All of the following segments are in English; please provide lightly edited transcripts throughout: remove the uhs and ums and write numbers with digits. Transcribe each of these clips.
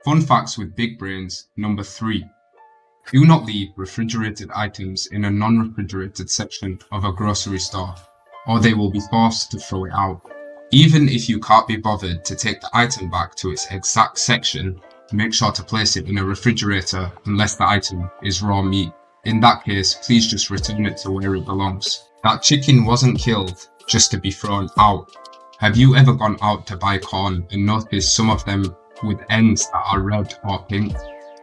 Fun facts with BigBrainz number 3. Do not leave refrigerated items in a non-refrigerated section of a grocery store, or they will be forced to throw it out. Even if you can't be bothered to take the item back to its exact section, make sure to place it in a refrigerator unless the item is raw meat. In that case, please just return it to where it belongs. That chicken wasn't killed just to be thrown out. Have you ever gone out to buy corn and noticed some of them with ends that are red or pink?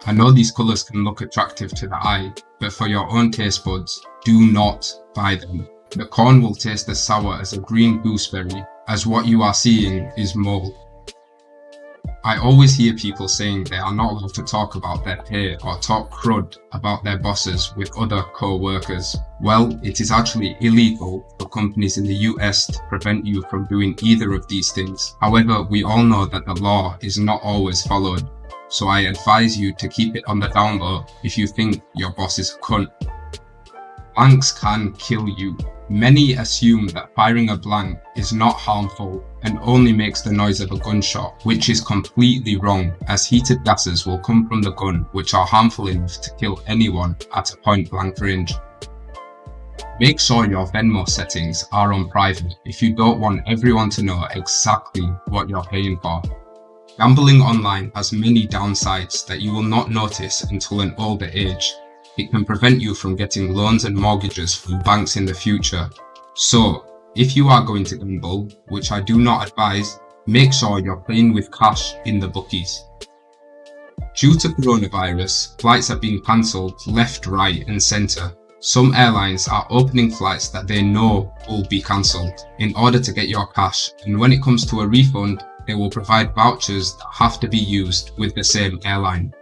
I know these colours can look attractive to the eye, but for your own taste buds, do not buy them. The corn will taste as sour as a green gooseberry, as what you are seeing is mould. I always hear people saying they are not allowed to talk about their pay or talk crud about their bosses with other co-workers. Well, it is actually illegal for companies in the US to prevent you from doing either of these things. However, we all know that the law is not always followed, so I advise you to keep it on the down low if you think your boss is a cunt. Blanks can kill you. Many assume that firing a blank is not harmful and only makes the noise of a gunshot, which is completely wrong, as heated gases will come from the gun which are harmful enough to kill anyone at a point blank range. Make sure your Venmo settings are on private if you don't want everyone to know exactly what you're paying for. Gambling online has many downsides that you will not notice until an older age. It can prevent you from getting loans and mortgages from banks in the future. So, if you are going to gamble, which I do not advise, make sure you're playing with cash in the bookies. Due to coronavirus, flights are being cancelled left, right and centre. Some airlines are opening flights that they know will be cancelled in order to get your cash, and when it comes to a refund, they will provide vouchers that have to be used with the same airline.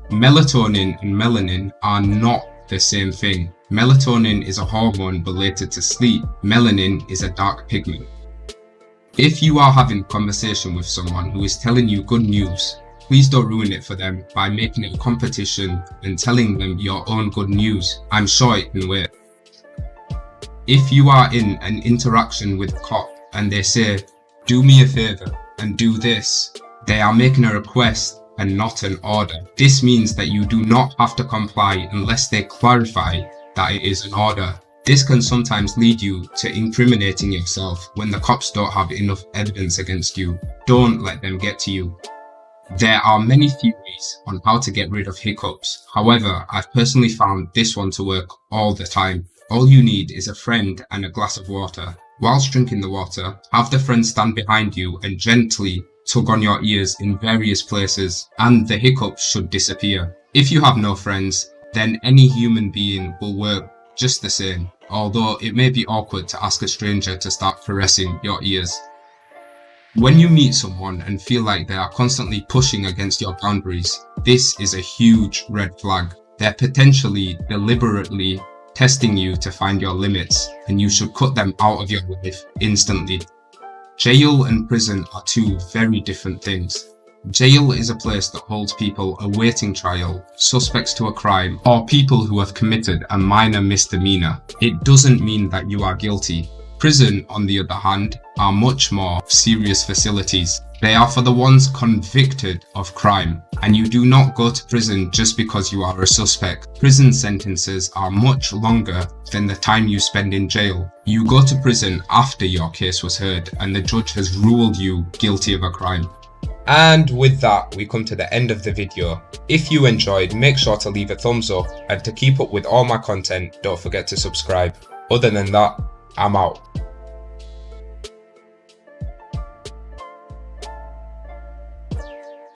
Melatonin and melanin are not the same thing. Melatonin is a hormone related to sleep. Melanin is a dark pigment. If you are having a conversation with someone who is telling you good news, please don't ruin it for them by making it a competition and telling them your own good news. I'm sure it can wait. If you are in an interaction with a cop and they say, "Do me a favor and do this," they are making a request and not an order. This means that you do not have to comply unless they clarify that it is an order. This can sometimes lead you to incriminating yourself when the cops don't have enough evidence against you. Don't let them get to you. There are many theories on how to get rid of hiccups. However, I've personally found this one to work all the time. All you need is a friend and a glass of water. Whilst drinking the water, have the friend stand behind you and gently tug on your ears in various places, and the hiccups should disappear. If you have no friends, then any human being will work just the same, although it may be awkward to ask a stranger to start caressing your ears. When you meet someone and feel like they are constantly pushing against your boundaries, this is a huge red flag. They're potentially deliberately testing you to find your limits, and you should cut them out of your life instantly. Jail and prison are two very different things. Jail is a place that holds people awaiting trial, suspects to a crime, or people who have committed a minor misdemeanor. It doesn't mean that you are guilty. Prison, on the other hand, are much more serious facilities. They are for the ones convicted of crime, and you do not go to prison just because you are a suspect. Prison sentences are much longer than the time you spend in jail. You go to prison after your case was heard and the judge has ruled you guilty of a crime. And with that, we come to the end of the video. If you enjoyed, make sure to leave a thumbs up, and to keep up with all my content, don't forget to subscribe. Other than that, I'm out.